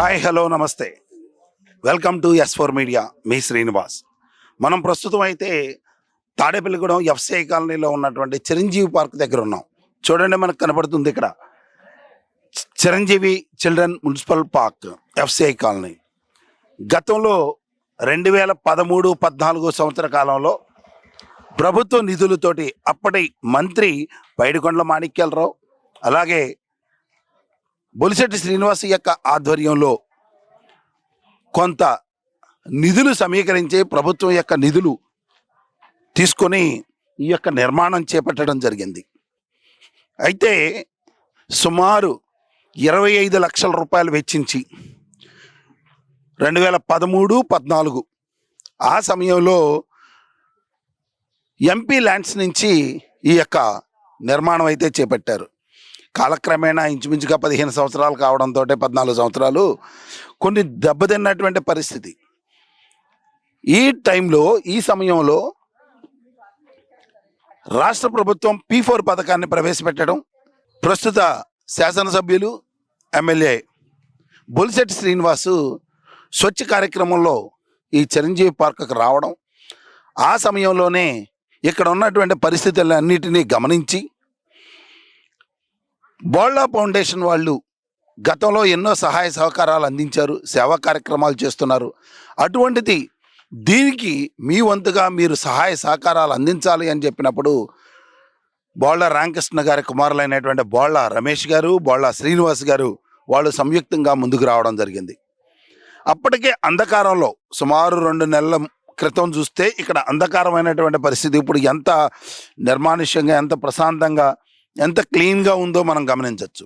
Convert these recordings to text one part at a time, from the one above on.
Hi hello నమస్తే. Welcome to ఎస్4 media. మీ శ్రీనివాస్. మనం ప్రస్తుతం అయితే తాడేపల్లిగూడెం ఎఫ్సిఐ కాలనీలో ఉన్నటువంటి చిరంజీవి పార్క్ దగ్గర ఉన్నాం. చూడండి, మనకు కనబడుతుంది ఇక్కడ Chiranjeevi children municipal park FCI colony. గతంలో 2013-14 సంవత్సర కాలంలో ప్రభుత్వ నిధులతోటి అప్పటి మంత్రి పైడికొండల మాణిక్యాలరావు, అలాగే బొలిశెట్టి శ్రీనివాస్ యొక్క ఆధ్వర్యంలో కొంత నిధులు సమీకరించి ప్రభుత్వం యొక్క నిధులు తీసుకొని ఈ యొక్క నిర్మాణం చేపట్టడం జరిగింది. అయితే సుమారు 25 లక్షల రూపాయలు వెచ్చించి 2013-14 ఆ సమయంలో ఎంపీ ల్యాండ్స్ నుంచి ఈ యొక్క నిర్మాణం అయితే చేపట్టారు. కాలక్రమేణా ఇంచుమించుగా 15 సంవత్సరాలు కావడంతో 14 సంవత్సరాలు కొన్ని దెబ్బతిన్నటువంటి పరిస్థితి. ఈ టైంలో ఈ సమయంలో రాష్ట్ర ప్రభుత్వం P4 పథకాన్ని ప్రవేశపెట్టడం, ప్రస్తుత శాసనసభ్యులు ఎమ్మెల్యే బొలిశెట్టి శ్రీనివాసు స్వచ్ఛ కార్యక్రమంలో ఈ చిరంజీవి పార్కుకు రావడం, ఆ సమయంలోనే ఇక్కడ ఉన్నటువంటి పరిస్థితులన్నిటినీ గమనించి బోళ్ళ ఫౌండేషన్ వాళ్ళు గతంలో ఎన్నో సహాయ సహకారాలు అందించారు, సేవా కార్యక్రమాలు చేస్తున్నారు. అటువంటిది దీనికి మీ వంతుగా మీరు సహాయ సహకారాలు అందించాలి అని చెప్పినప్పుడు బోళ్ళ రామకృష్ణ గారి కుమారులైనటువంటి బోళ్ళ రమేష్ గారు, బోళ్ళ శ్రీనివాస్ గారు వాళ్ళు సంయుక్తంగా ముందుకు రావడం జరిగింది. అప్పటికే అంధకారంలో సుమారు 2 నెలల క్రితం చూస్తే ఇక్కడ అంధకారమైనటువంటి పరిస్థితి ఇప్పుడు ఎంత నిర్మానుష్యంగా, ఎంత ప్రశాంతంగా, ఎంత క్లీన్గా ఉందో మనం గమనించవచ్చు.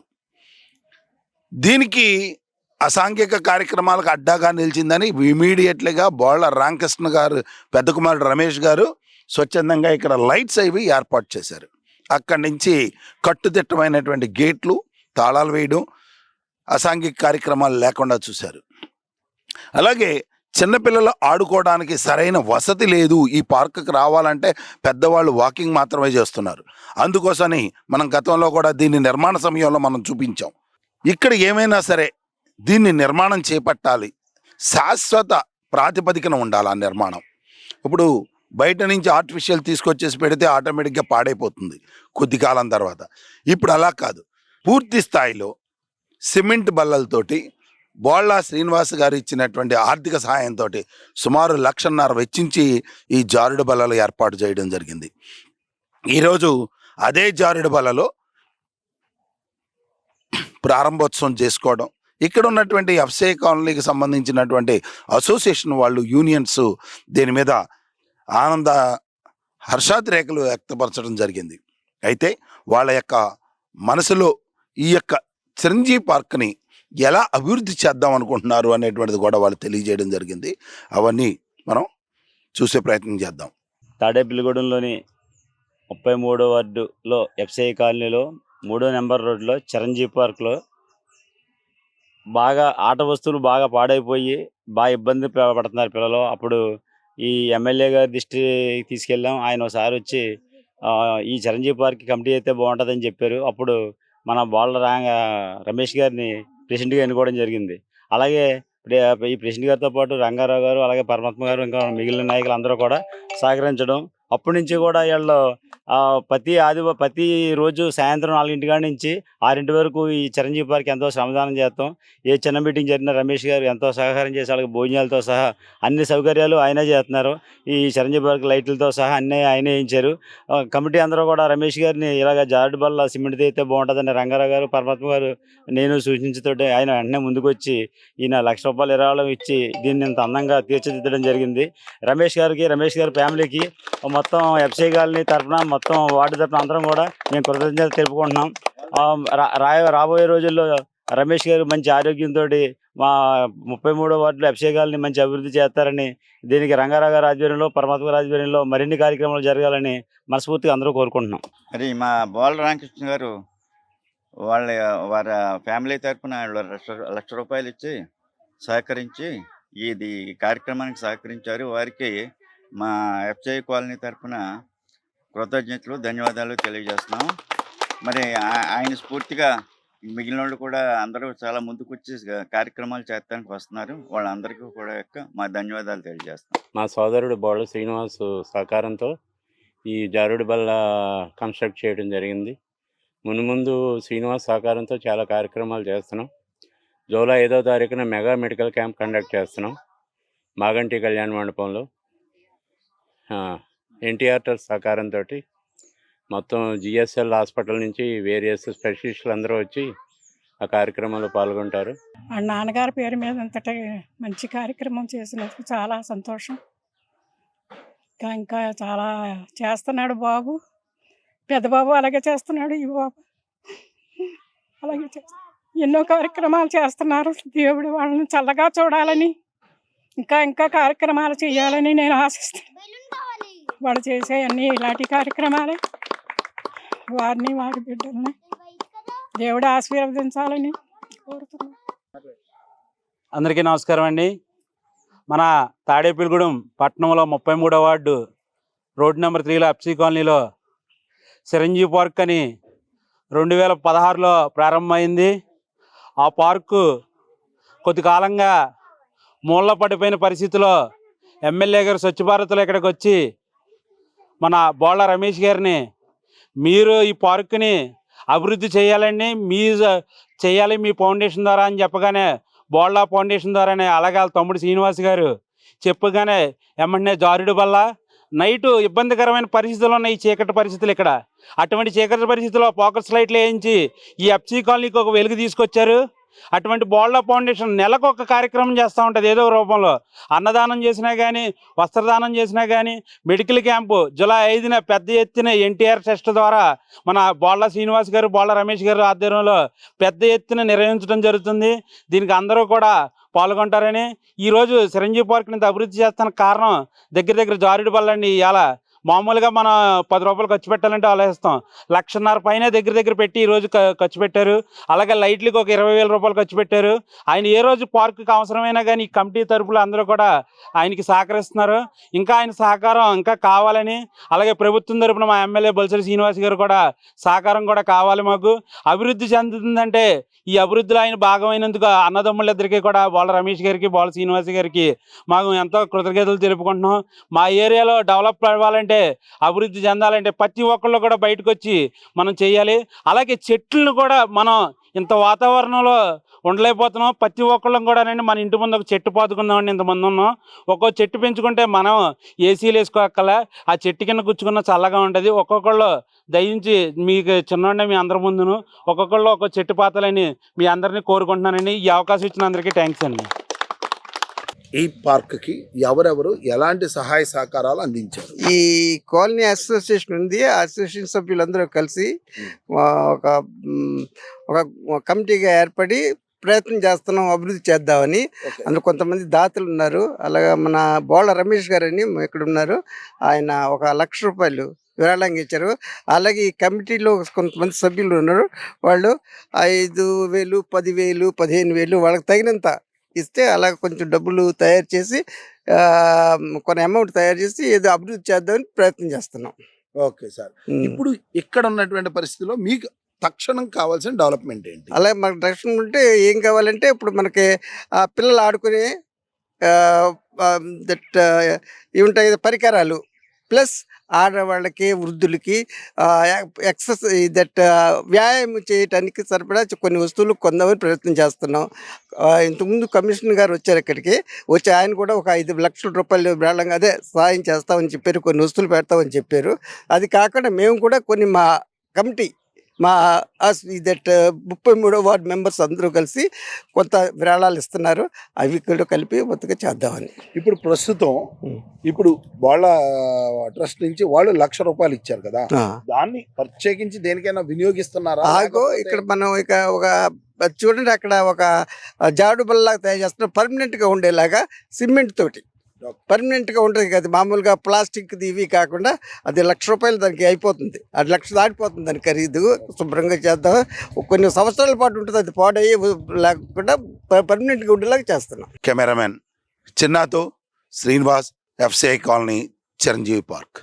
దీనికి అసాంఘిక కార్యక్రమాలకు అడ్డాగా నిలిచిందని ఇమీడియట్లీగా బోళ్ళ రామకృష్ణ గారు పెద్ద కుమారుడు రమేష్ గారు స్వచ్ఛందంగా ఇక్కడ లైట్స్ అవి ఏర్పాటు చేశారు. అక్కడి నుంచి కట్టుదిట్టమైనటువంటి గేట్లు, తాళాలు వేయడం, అసాంఘిక కార్యక్రమాలు లేకుండా చూశారు. అలాగే చిన్నపిల్లలు ఆడుకోవడానికి సరైన వసతి లేదు. ఈ పార్కుకి రావాలంటే పెద్దవాళ్ళు వాకింగ్ మాత్రమే చేస్తున్నారు. అందుకోసమని మనం గతంలో కూడా దీన్ని నిర్మాణ సమయంలో మనం చూపించాం. ఇక్కడ ఏమైనా సరే దీన్ని నిర్మాణం చేపట్టాలి, శాశ్వత ప్రాతిపదికన ఉండాలి ఆ నిర్మాణం. ఇప్పుడు బయట నుంచి ఆర్టిఫిషియల్ తీసుకొచ్చేసి పెడితే ఆటోమేటిక్గా పాడైపోతుంది కొద్ది కాలం తర్వాత. ఇప్పుడు అలా కాదు, పూర్తి స్థాయిలో సిమెంట్ బల్లలతోటి బోళ్ళ శ్రీనివాస్ గారు ఇచ్చినటువంటి ఆర్థిక సహాయంతో సుమారు 1.5 లక్షలు వెచ్చించి ఈ జారుడు బల్లలు ఏర్పాటు చేయడం జరిగింది. ఈరోజు అదే జారుడు బల్లలో ప్రారంభోత్సవం చేసుకోవడం, ఇక్కడ ఉన్నటువంటి ఎఫ్సిఐ కాలనీకి సంబంధించినటువంటి అసోసియేషన్ వాళ్ళు, యూనియన్స్ దీని మీద ఆనంద హర్షాతిరేకలు వ్యక్తపరచడం జరిగింది. అయితే వాళ్ళ యొక్క మనసులో ఈ యొక్క చిరంజీవి పార్క్ని ఎలా అభివృద్ధి చేద్దాం అనుకుంటున్నారు అనేటువంటిది కూడా వాళ్ళు తెలియజేయడం జరిగింది. అవన్నీ మనం చూసే ప్రయత్నం చేద్దాం. తాడేపల్లిగూడెంలోని 33వ వార్డులో ఎఫ్సిఐ కాలనీలో 3వ నెంబర్ రోడ్లో చిరంజీవి పార్క్లో బాగా ఆట వస్తువులు బాగా పాడైపోయి బాగా ఇబ్బంది పడుతున్నారు పిల్లలు. అప్పుడు ఈ ఎమ్మెల్యే గారి దృష్టికి తీసుకెళ్ళాం. ఆయన ఒకసారి వచ్చి ఈ చిరంజీవి పార్క్ కమిటీ అయితే బాగుంటుందని చెప్పారు. అప్పుడు మన బోళ్ళ రమేష్ గారిని ప్రెసిడెంట్గా ఎన్నుకోవడం జరిగింది. అలాగే ఈ ప్రెసిడెంట్ గారితో పాటు రంగారావు గారు, అలాగే పరమాత్మ గారు, ఇంకా మిగిలిన నాయకులు అందరూ కూడా సహకరించడం. అప్పటి నుంచి కూడా వీళ్ళు ప్రతి రోజు సాయంత్రం 4 కాడి నుంచి 6 వరకు ఈ చిరంజీవి పార్క్ ఎంతో శ్రమదానం చేస్తాం. ఏ చిన్న మీటింగ్ జరిగినా రమేష్ గారు ఎంతో సహకారం చేసి వాళ్ళకి భోజనాలతో సహా అన్ని సౌకర్యాలు ఆయనే చేస్తున్నారు. ఈ చిరంజీవి పార్క్ లైట్లతో సహా అన్నీ ఆయనే వేయించారు. కమిటీ అందరూ కూడా రమేష్ గారిని ఇలాగ జారుడు బల్ల సిమెంట్ అయితే బాగుంటుందని రంగారావు గారు, పరమాత్మ గారు, నేను సూచించుతోటి ఆయన వెంటనే ముందుకు వచ్చి ఈయన 1 లక్ష రూపాయలు విరాళం ఇచ్చి దీన్ని ఇంత అందంగా తీర్చిదిద్దడం జరిగింది. రమేష్ గారి ఫ్యామిలీకి మొత్తం ఎఫ్సిఐ కాలనీ తరఫున, మొత్తం వార్డు తరఫున అందరం కూడా మేము కృతజ్ఞతలు తెలుపుకుంటున్నాం. రాబోయే రోజుల్లో రమేష్ గారు మంచి ఆరోగ్యంతో మా 33వ వార్డులో ఎఫ్సిఐ కాలనీ మంచి అభివృద్ధి చేస్తారని, దీనికి రంగారావు గారి ఆధ్వర్యంలో, పరమాత్మ గారి ఆధ్వర్యంలో మరిన్ని కార్యక్రమాలు జరగాలని మనస్ఫూర్తిగా అందరూ కోరుకుంటున్నాం. మరి మా బోళ్ళ రామకృష్ణ గారు వారి ఫ్యామిలీ తరఫున 1 లక్ష రూపాయలు ఇచ్చి సహకరించి ఇది కార్యక్రమానికి సహకరించారు. వారికి మా ఎఫ్సిఐ కాలనీ తరఫున కృతజ్ఞతలు, ధన్యవాదాలు తెలియజేస్తున్నాం. మరి ఆయన స్ఫూర్తిగా మిగిలిన వాళ్ళు కూడా అందరూ చాలా ముందుకొచ్చి కార్యక్రమాలు చేస్తానికి వస్తున్నారు. వాళ్ళందరికీ కూడా మా ధన్యవాదాలు తెలియజేస్తాం. మా సోదరుడు బోళ్ళ శ్రీనివాస్ సహకారంతో ఈ జారుడు బల్ల కన్స్ట్రక్ట్ చేయడం జరిగింది. మున్ముందు శ్రీనివాస్ సహకారంతో చాలా కార్యక్రమాలు చేస్తున్నాం. జూలై 5వ తారీఖున మెగా మెడికల్ క్యాంప్ కండక్ట్ చేస్తున్నాం మాగంటి కళ్యాణ మండపంలో. ఎన్టీఆర్ ట్రస్ట్ సహకారంతో మొత్తం జిఎస్ఎల్ హాస్పిటల్ నుంచి వేరియస్ స్పెషలిస్టులు అందరూ వచ్చి ఆ కార్యక్రమంలో పాల్గొంటారు. వాళ్ళ నాన్నగారి పేరు మీద ఇంతటి మంచి కార్యక్రమం చేసినందుకు చాలా సంతోషం. ఇంకా చాలా చేస్తున్నాడు బాబు. పెద్ద బాబు అలాగే చేస్తున్నాడు, ఈ బాబు అలాగే ఎన్నో కార్యక్రమాలు చేస్తున్నారు. దేవుడు వాళ్ళని చల్లగా చూడాలని, ఇంకా ఇంకా కార్యక్రమాలు చేయాలని నేను ఆశిస్తాను. వాళ్ళు చేసే అన్నీ ఇలాంటి కార్యక్రమాలే. వారిని వారి బిడ్డల్ని దేవుడు ఆశీర్వదించాలని కోరుతున్నాను. అందరికీ నమస్కారం అండి. మన తాడేపల్లిగూడెం పట్టణంలో 33వ వార్డు రోడ్ నెంబర్ 3లో ఎఫ్సి కాలనీలో చిరంజీవి పార్క్ అని 2016లో ప్రారంభమైంది. ఆ పార్కు కొద్ది కాలంగా మూల పడిపోయిన పరిస్థితిలో ఎమ్మెల్యే గారు స్వచ్ఛ భారత్లో ఇక్కడికి వచ్చి మన బోళ్ళ రమేష్ గారిని, మీరు ఈ పార్కుని అభివృద్ధి చేయాలండి, మీరు చేయాలి మీ ఫౌండేషన్ ద్వారా అని చెప్పగానే బోళ్ళ ఫౌండేషన్ ద్వారానే, అలాగే వాళ్ళ తమ్ముడు శ్రీనివాస్ గారు చెప్పగానే ఎమ్మటనే జారుడు వల్ల నైటు ఇబ్బందికరమైన పరిస్థితులు ఉన్నాయి, చీకటి పరిస్థితులు ఇక్కడ. అటువంటి చీకటి పరిస్థితుల్లో ఫోకస్ లైట్లు వేయించి ఈ ఎఫ్సి కాలనీకి ఒక వెలుగు తీసుకొచ్చారు. అటువంటి బోళ్ళ ఫౌండేషన్ నెలకు ఒక కార్యక్రమం చేస్తూ ఉంటుంది ఏదో రూపంలో. అన్నదానం చేసినా కానీ, వస్త్రదానం చేసినా కానీ, మెడికల్ క్యాంపు జూలై 5న పెద్ద ఎత్తున ఎన్టీఆర్ ట్రస్ట్ ద్వారా మన బోళ్ళ శ్రీనివాస్ గారు, బోళ్ళ రమేష్ గారు ఆధ్వర్యంలో పెద్ద ఎత్తున నిర్వహించడం జరుగుతుంది. దీనికి అందరూ కూడా పాల్గొంటారని, ఈరోజు చిరంజీవి పార్క్ ఇంత అభివృద్ధి చేస్తానికి కారణం దగ్గర జారుడు బల్లండి. ఇలా మామూలుగా మనం 10 రూపాయలు ఖర్చు పెట్టాలంటే ఆలోచిస్తాం, 1,50,000 పైన దగ్గర పెట్టి ఈరోజు ఖర్చు పెట్టారు. అలాగే లైట్లకి ఒక 20,000 రూపాయలు ఖర్చు పెట్టారు. ఆయన ఏ రోజు పార్కుకి అవసరమైనా కానీ ఈ కమిటీ తరపులు అందరూ కూడా ఆయనకి సహకరిస్తున్నారు. ఇంకా ఆయన సహకారం ఇంకా కావాలని, అలాగే ప్రభుత్వం తరపున మా ఎమ్మెల్యే బొలిశెట్టి శ్రీనివాస్ గారు కూడా సహకారం కూడా కావాలి. మాకు అభివృద్ధి చెందుతుందంటే ఈ అభివృద్ధిలో ఆయన భాగమైనందుకు అన్నదమ్ముళ్ళిద్దరికీ కూడా, బోళ్ళ రమేష్ గారికి, బోళ్ళ శ్రీనివాస్ గారికి మాకు ఎంతో కృతజ్ఞతలు తెలుపుకుంటున్నాం. మా ఏరియాలో డెవలప్ అవ్వాలంటే, అభివృద్ధి చెందాలంటే ప్రతి ఒక్కళ్ళు కూడా బయటకు వచ్చి మనం చేయాలి. అలాగే చెట్లను కూడా మనం ఇంత వాతావరణంలో ఉండలేకపోతున్నాం. ప్రతి ఒక్కళ్ళం కూడా మన ఇంటి ముందు ఒక చెట్టు పాతుకుందామని ఇంతమంది ఉన్నాం. ఒక్కో చెట్టు పెంచుకుంటే మనం ఏసీలు వేసుకోక్కల, ఆ చెట్టు కింద కూర్చుకున్న చల్లగా ఉంటుంది. ఒక్కొక్కళ్ళు దయించి మీకు చిన్నోండే మీ అందరి ముందును ఒక్కొక్కళ్ళు ఒక్కో చెట్టు పాతాలని మీ అందరినీ కోరుకుంటున్నానండి. ఈ అవకాశం ఇచ్చిన అందరికీ థ్యాంక్స్ అండి. ఈ పార్క్కి ఎవరెవరు ఎలాంటి సహాయ సహకారాలు అందించారు? ఈ కాలనీ అసోసియేషన్ ఉంది. ఆ అసోసియేషన్ సభ్యులందరూ కలిసి ఒక ఒక కమిటీగా ఏర్పడి ప్రయత్నం చేస్తున్నాం అభివృద్ధి చేద్దామని. అందులో కొంతమంది దాతలు ఉన్నారు. అలాగే మన బోళ్ళ రమేష్ గారు అని ఇక్కడ ఉన్నారు, ఆయన 1,00,000 రూపాయలు విరాళంగా ఇచ్చారు. అలాగే ఈ కమిటీలో కొంతమంది సభ్యులు ఉన్నారు, వాళ్ళు 5,000, 10,000, 15,000 వాళ్ళకి తగినంత ఇస్తే అలా కొంచెం డబ్బులు తయారు చేసి కొన్ని అమౌంట్ తయారు చేసి ఏదో అభివృద్ధి చేద్దామని ప్రయత్నం చేస్తున్నాం. ఓకే సార్, ఇప్పుడు ఇక్కడ ఉన్నటువంటి పరిస్థితిలో మీకు తక్షణం కావాల్సిన డెవలప్మెంట్ ఏంటి? అలాగే మనకు రక్షణ ఉంటే ఏం కావాలంటే, ఇప్పుడు మనకి పిల్లలు ఆడుకునే దట్ ఏముంటాయి పరికరాలు, ప్లస్ ఆడవాళ్ళకి, వృద్ధులకి ఎక్సర్సైజ్ దట్ వ్యాయామం చేయటానికి సరిపడా కొన్ని వస్తువులు కొందామని ప్రయత్నం చేస్తున్నాం. ఇంతకుముందు కమిషనర్ గారు వచ్చారు ఇక్కడికి. వచ్చి ఆయన కూడా ఒక 5,00,000 రూపాయలు బ్రాళంగా అదే సహాయం చేస్తామని చెప్పారు, కొన్ని వస్తువులు పెడతామని చెప్పారు. అది కాకుండా మేము కూడా కొన్ని మా కమిటీ మా దట్ 33వ వార్డు మెంబర్స్ అందరూ కలిసి కొంత విరాళాలు ఇస్తున్నారు. అవి కూడా కలిపి మొత్తగా చేద్దామని. ఇప్పుడు ప్రస్తుతం ఇప్పుడు వాళ్ళ ట్రస్ట్ నుంచి వాళ్ళు 1,00,000 రూపాయలు ఇచ్చారు కదా, దాన్ని ప్రత్యేకించి దేనికైనా వినియోగిస్తున్నారా? ఇక్కడ మనం ఒక చూడండి, అక్కడ ఒక జాడు బల్లలాగా తయారు చేస్తున్నాం, పర్మనెంట్గా ఉండేలాగా సిమెంట్ తోటి. పర్మనెంట్గా ఉంటుంది కదా, మామూలుగా ప్లాస్టిక్ది ఇవి కాకుండా అది 1,00,000 రూపాయలు దానికి అయిపోతుంది. అది 1,00,000 దాటిపోతుంది దాని ఖరీదు. శుభ్రంగా చేద్దాం, కొన్ని సంవత్సరాల పాటు ఉంటుంది, అది పాడయ్యి లేకుండా పర్మనెంట్గా ఉండేలాగా చేస్తున్నాం. కెమెరామెన్ చిన్నాతో Srinivas, FCI colony, Chiranjeevi park.